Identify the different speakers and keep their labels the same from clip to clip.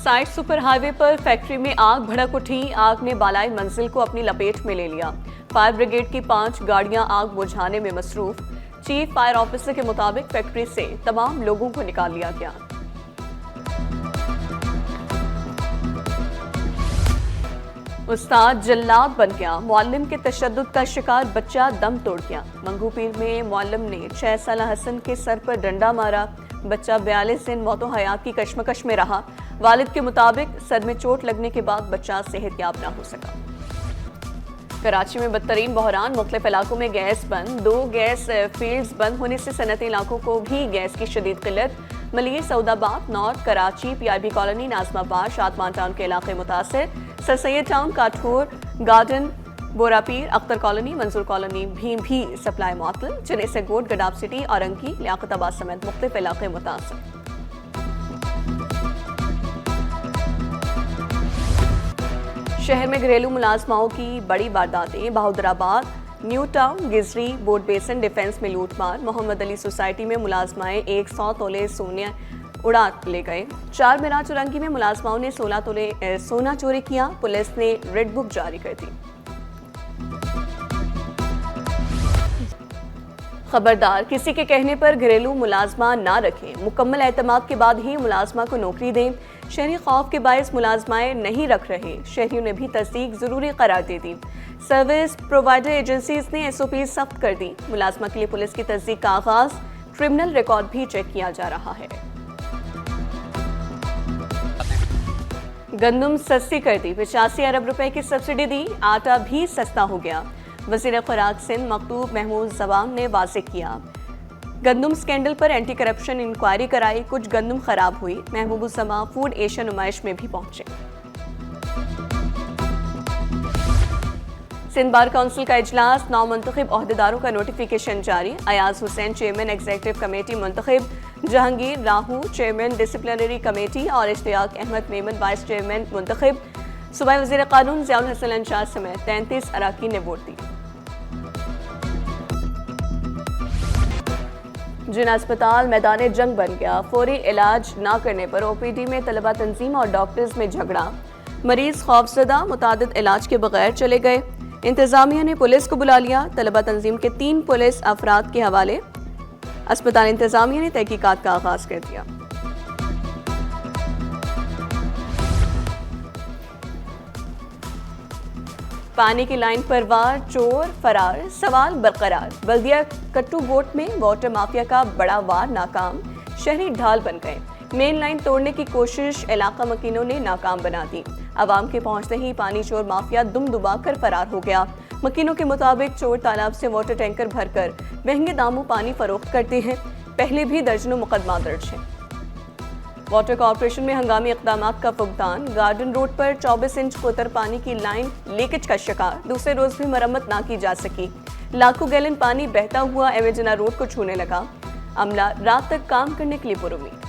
Speaker 1: Side super highway पर factory में आग भड़क उठी। आग ने बालाई मंजिल को अपनी लपेट में ले लिया। फायर ब्रिगेड की 5 गाड़ियां आग बुझाने में मसरूफ। चीफ फायर ऑफिसर के मुताबिक फैक्ट्री से तमाम लोगों को निकाल लिया गया। उस्ताद जल्लाद बन गया। मुअल्लिम के तशद्दुद का शिकार बच्चा दम तोड़ गया। मंगूपीर में मुअल्लिम ने 6 साल हसन के सर पर डंडा मारा। बच्चा 42 दिन मौतो हयात की कश्मकश में रहा। वालिद के मुताबिक सर में चोट लगने के बाद बच्चा सेहतयाब न हो सका। कराची में बदतरीन बहरान। मुख्तलिफ इलाकों में गैस बंद। 2 गैस फील्ड्स बंद होने से सनती इलाकों को भी गैस की शदीद किल्लत। Malir, Saudabad, north Karachi, PIB colony, Nazimabad, Shadman town के इलाके मुतासर। Sir Syed town, Kathore garden, Borapir, Akhtar colony, Manzoor colony भी सप्लाई मुअत्तल। चने से गोट, गडाब सिटी, औरंगी, लियाकताबाद समेत मुख्तलिफ इलाके मुतासर। शहर में घरेलू मुलाजमाओं की बड़ी वारदातें। Bahadurabad, new town, Gizri, boat बेसन डिफेंस में लूटमार। मोहम्मद अली सोसाइटी में मुलाजमाएं 100 तोले सोने उड़ा ले गए। 4 मीनार चौरंगी में मुलाजमाओं ने 16 तोले सोना चोरी किया। पुलिस ने रेड बुक जारी कर दी। खबरदार, किसी के कहने पर घरेलू मुलाजमा ना रखें। मुकम्मल एतमाद के बाद ही मुलाजमा को नौकरी दें। शहरी खौफ के बायस मुलाजमाएं नहीं रख रहे। शहरियों ने भी तस्दीक जरूरी करार दे दी। सर्विस प्रोवाइडर एजेंसीज ने SOP सख्त कर दी। मुलाजमा के लिए पुलिस की तस्दीक का आगाज। क्रिमिनल रिकॉर्ड भी चेक किया जा रहा है। गंदम सस्ती कर दी। 85 अरब रुपए की सब्सिडी दी। आटा भी सस्ता हो गया। वज़ीर खुराक सिंध मकतूब महमूद जवाम ने वाज़ेह किया। गंदम स्कैंडल पर एंटी करप्शन इंक्वायरी कराई। कुछ गंदम खराब हुई। महबूब समा फूड एशिया नुमाइश में भी पहुंचे। सिंध बार काउंसिल का इजलास। 9 मुंतखब ओहदेदारों का नोटिफिकेशन जारी। Ayaz Hussain chairman executive committee मुंतखब। Jahangir Rahu chairman disciplinary committee और इश्तियाक अहमद मेमन वाइस चेयरमैन मुंतखब। सूबाई वज़ीर कानून ज़ियाउल हसन अंसार समेत 33 अराकीन ने वोट दिए। जिना अस्पताल मैदान जंग बन गया। फौरी इलाज न करने पर OPD में तलबा तंजीम और डॉक्टर्स में झगड़ा। मरीज खौफजदा मुतादिद इलाज के बगैर चले गए। इंतजामिया ने पुलिस को बुला लिया। तलबा तंजीम के 3 पुलिस अफराद के हवाले। अस्पताल इंतजामिया ने तहकीकात का आगाज कर दिया। पानी की लाइन पर वार, चोर फरार, सवाल बरकरार। बल्दिया कट्टू गोट में वाटर माफिया का बड़ा वार नाकाम। शहरी ढाल बन गए। मेन लाइन तोड़ने की कोशिश इलाका मकीनों ने नाकाम बना दी। आवाम के पहुंचते ही पानी चोर माफिया दुम दुबा कर फरार हो गया। मकीनों के मुताबिक चोर तालाब से वाटर टैंकर भरकर महंगे दामों पानी फरोख्त करते हैं। पहले भी दर्जनों मुकदमा दर्ज है। वाटर कॉर्पोरेशन में हंगामी इक़दामात का फुकदान। गार्डन रोड पर 24 इंच कोतर पानी की लाइन लीकेज का शिकार। दूसरे रोज भी मरम्मत ना की जा सकी। लाखों गैलन पानी बहता हुआ एवेजना रोड को छूने लगा। अमला रात तक काम करने के लिए पुरुमीद।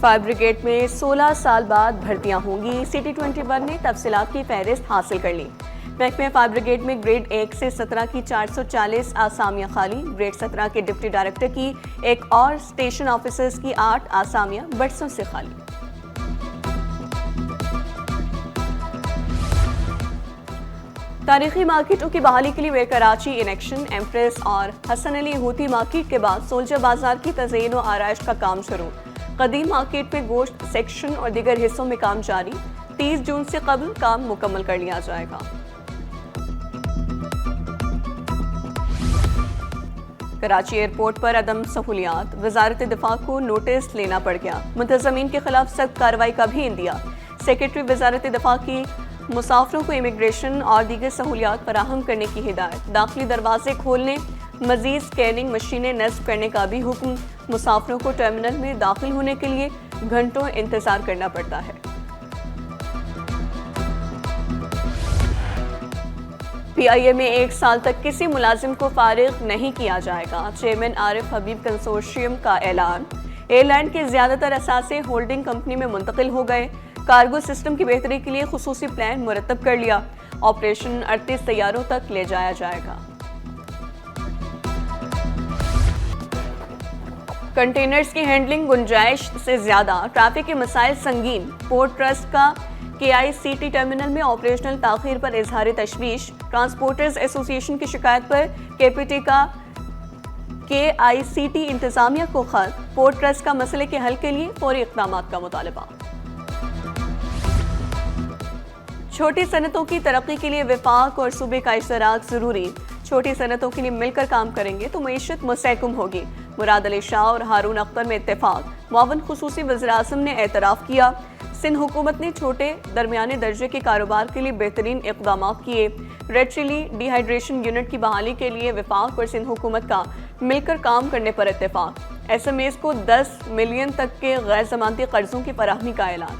Speaker 1: फायर ब्रिगेड में 16 साल बाद भर्तियां होंगी। सिटी 21 ने तफसीलात की फहरिस्त हासिल कर ली। महकमे फायर ब्रिगेड में ग्रेड 1 से 17 की 440 आसामियां खाली। ग्रेड 17 के डिप्टी डायरेक्टर की एक और स्टेशन ऑफिसर्स की 8 आसामियां बरसों से खाली। तारीखी मार्केटों की बहाली के लिए where Karachi in action. Empress और हसन अली हूती मार्केट के बाद सोल्जर बाजार की तज़यीन व आराइश का काम शुरू। कदीम मार्केट में गोश्त सेक्शन और दीगर हिस्सों में काम जारी। 30 जून से कबल काम मुकम्मल कर लिया जाएगा। कराची एयरपोर्ट पर अदम सहूलियात। वजारत दिफा को नोटिस लेना पड़ गया। मुंतज़मीन के खिलाफ सख्त कार्रवाई का भी इंदिया। सेक्रेटरी वजारत दिफा की मुसाफिरों को इमिग्रेशन और दीगर सहूलियात फराहम करने की हिदायत। दाखिली दरवाजे खोलने, मजीद स्कैनिंग मशीनें नस्ब करने का भी हुक्म। मुसाफिरों को टर्मिनल में दाखिल होने के लिए घंटों इंतजार करना पड़ता है। PIA में 1 साल तक किसी मुलाजिम को फारिग नहीं किया जाएगा। चेयरमैन आरिफ हबीब कंसोर्शियम का ऐलान। एयरलाइन के ज्यादातर असासे होल्डिंग कंपनी में मुंतकिल हो गए। कार्गो सिस्टम की बेहतरी के लिए खुसूसी प्लान मुरतब कर लिया। ऑपरेशन 38 तैयारों तक ले जाया जाएगा। कंटेनर्स की हैंडलिंग गुंजाइश से ज्यादा, ट्रैफिक के मसाइल संगीन। पोर्ट ट्रस्ट का KICT टर्मिनल में ऑपरेशनल ताखीर पर इजहार तशवीश। ट्रांसपोर्टर्स एसोसिएशन की शिकायत पर KPT का KICT इंतजामिया को खत। पोर्ट ट्रस्ट का मसले के हल के लिए फौरी इक़दाम का मुतालबा। छोटी सनतों की तरक्की के लिए वफाक और सूबे का इश्तराक जरूरी। छोटी सनतों के लिए मिलकर काम करेंगे तो मईशत मुस्तहकम होगी। मुराद अली शाह और हारून अख्तर में इत्तेफाक। मुआवन खुसूसी वज़ीर-ए-आज़म ने एतराफ़ किया। सिंध हुकूमत ने छोटे दरमियाने दर्जे के कारोबार के लिए बेहतरीन इक़दाम किए। रेड चिली डिहाइड्रेशन यूनिट की बहाली के लिए वफाक और सिंध हुकूमत का मिलकर काम करने पर इत्तेफाक। SMEs को 10 मिलियन तक के गैर ज़मानती कर्जों की फराहमी का ऐलान।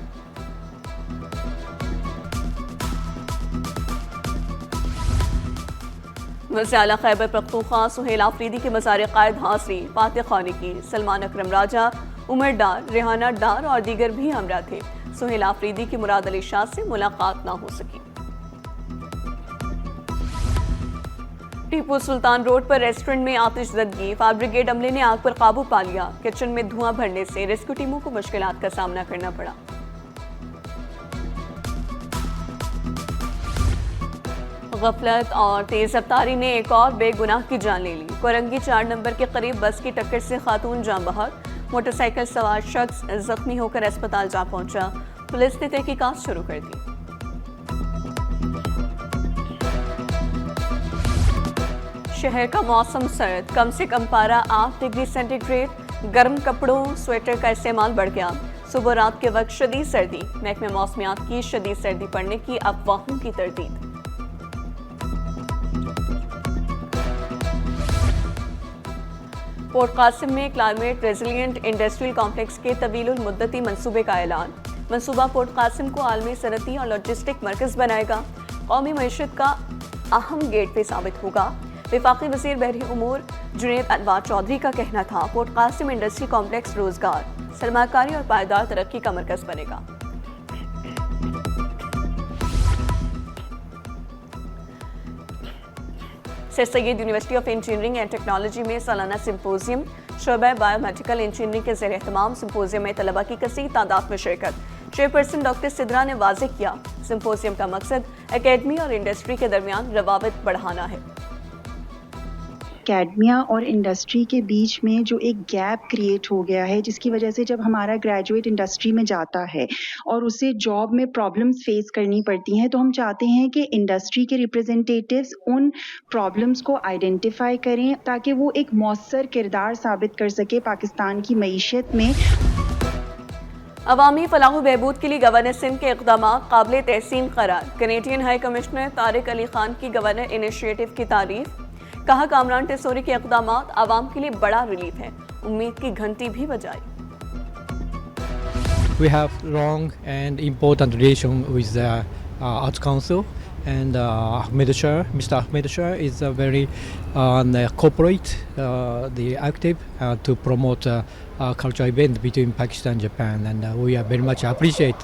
Speaker 1: वज़ीर आला खैबर पख्तूनख्वा सुहेल आफरीदी के मज़ार क़ायद हाज़री। फातिह खानी की, सलमान अकरम राजा, उमर डार, रेहाना डार और दीगर भी हमरा थे। सुहेल आफरीदी की मुराद अली शाह से मुलाकात ना हो सकी। टीपू सुल्तान रोड पर रेस्टोरेंट में आतिशज़दगी। फायर ब्रिगेड अमले ने आग पर काबू पा लिया। किचन में धुआं भरने से रेस्क्यू टीमों को मुश्किलात का सामना करना पड़ा। गफलत और तेज रफ्तारी ने एक और बेगुनाह की जान ले ली। कोरंगी 4 नंबर के करीब बस की टक्कर से खातून जान बहक। मोटरसाइकिल सवार शख्स जख्मी होकर अस्पताल जा पहुंचा। पुलिस ने तहकीकात शुरू कर दी। शहर का मौसम सर्द, कम से कम पारा 8 डिग्री सेंटीग्रेड। गर्म कपड़ों स्वेटर का इस्तेमाल बढ़ गया। सुबह रात के वक्त शदीद सर्दी। महकमे मौसमियात की शदीद सर्दी पड़ने की अफवाहों की तरदीद। पोर्ट कासिम में क्लाइमेट रेजिलिएंट इंडस्ट्रियल कॉम्प्लेक्स के तवीलुल मुद्दती मंसूबे का ऐलान। मंसूबा पोर्ट कासिम को आलमी सनती और लॉजिस्टिक मरकज बनाएगा। कौमी मईशत का अहम गेटवे साबित होगा। वफाकी वज़ीर बहरी उमूर जुनैद अनवार चौधरी का कहना था, पोर्ट कासिम इंडस्ट्री कॉम्प्लेक्स रोजगार, सरमाकारी और पायदार तरक्की का मरकज बनेगा। Sir Syed university of engineering and technology में सालाना सिंपोजियम। शोबा बायोमेडिकल इंजीनियरिंग के ज़ेर एहतमाम सिंपोजियम में तलबा की कसीर तादाद में शिरकत। चेयरपर्सन डॉक्टर सिद्रा ने वाज़ेह किया, सिंपोजियम का मकसद एकेडमी और इंडस्ट्री के दरमियान रवाबित बढ़ाना है।
Speaker 2: एकेडमिया और इंडस्ट्री के बीच में जो एक गैप क्रिएट हो गया है, जिसकी वजह से जब हमारा ग्रेजुएट इंडस्ट्री में जाता है और उसे जॉब में प्रॉब्लम्स फेस करनी पड़ती हैं, तो हम चाहते हैं कि इंडस्ट्री के रिप्रेजेंटेटिव्स उन प्रॉब्लम्स को आइडेंटिफाई करें ताकि वो एक मौसर किरदार साबित कर सके पाकिस्तान की मईशत में।
Speaker 1: अवामी फलाह बहबूद के लिए गवर्नर सिंध के इक़दाम काबिल तहसीन करार। Canadian high commissioner Tariq Ali Khan की गवर्नर इनिशिएटिव की तारीफ। कहा, कामरान टेसोरी के इक़दाम आवाम के लिए बड़ा रिलीफ है। उम्मीद की घंटी भी बजाई।
Speaker 3: We have long and important relation with the Arts Council, and Mr. Ahmed Shah is a very corporate, the active to promote cultural event between Pakistan and Japan, and we are very much appreciate.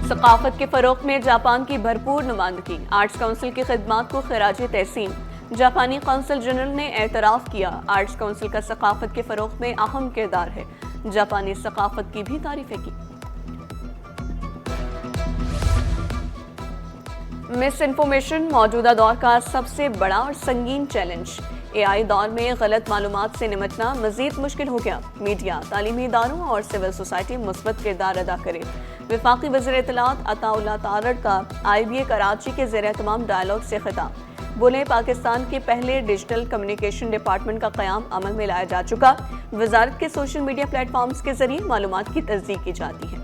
Speaker 1: सकाफत के फ़रोग़ में Japan की भरपूर नुमाइंदगी। Arts council की खिदमात को खराज तहसीन। जापानी consul general ने एतराफ़ किया, आर्ट्स काउंसिल का सकाफत के फ़रोग़ में अहम किरदार है। जापानी सकाफत की भी तारीफ़ें की। मिस इन्फॉर्मेशन मौजूदा दौर का सबसे बड़ा और संगीन चैलेंज। AI दौर में गलत मालूमात से निपटना मज़ीद मुश्किल हो गया। मीडिया, तालीमी इदारों और सिविल सोसाइटी मुस्बत किरदार अदा करे। वफाकी वज़ीर इत्तलात अताउल्लाह तारड़ का IBA कराची के ज़ेर एहतमाम डायलॉग से खिताब। बोले, पाकिस्तान के पहले डिजिटल कम्युनिकेशन डिपार्टमेंट का क़याम अमल में लाया जा चुका। वजारत के सोशल मीडिया प्लेटफॉर्म्स के जरिए मालूमात की तस्दीक की जाती है।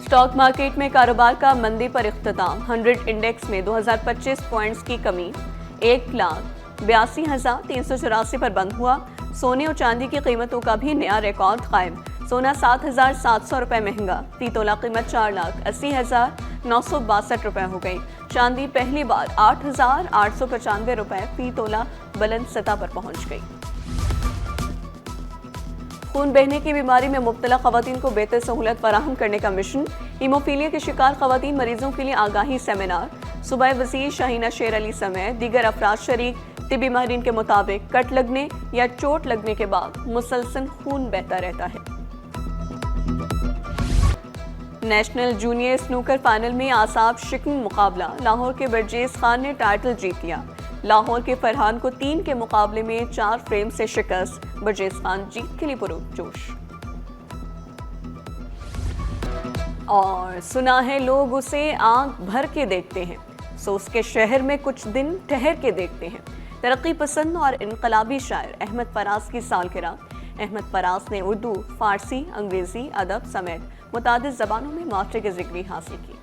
Speaker 1: स्टॉक मार्केट में कारोबार का मंदी पर इख्तिताम। 100 इंडेक्स में 2025 पॉइंट्स की कमी 1,82,384 पर बंद हुआ। सोने और चांदी की कीमतों का भी नया रिकॉर्ड कायम। सोना 7,700 रुपये महंगा, फी तोला कीमत 4,80,962 रुपये हो गई। चांदी पहली बार 8,895 रुपये फी तोला बुलंद सतह पर पहुंच गई। खून बहने की बीमारी में मुब्तला खवातीन को बेहतर सहूलत फराहम करने का मिशन। हीमोफीलिया के शिकार खवातीन मरीजों के लिए आगाही सेमिनार। सूबाई वज़ीर शाहीना शेर अली समेत दीगर अफराद शरीक। तिबी माहिरीन के मुताबिक कट लगने या चोट लगने के बाद मुसलसल खून बहता रहता है। नेशनल जूनियर स्नूकर फाइनल में आसाब शिकन मुकाबला, लाहौर के बरजेज खान ने टाइटल जीत लिया। लाहौर के फरहान को 3 के मुकाबले में 4 फ्रेम से शिकस्त, बरजेज खान जीत के लिए पुरजोश। और सुना है लोग उसे आंख भर के देखते हैं, सो उसके शहर में कुछ दिन ठहर के देखते हैं। तरक्की पसंद और इनकलाबी शायर अहमद फराज की सालगिरह। अहमद फराज ने उर्दू, फारसी, अंग्रेजी, अदब समेत मुतादिद ज़बानों में मास्टर की डिग्री हासिल की।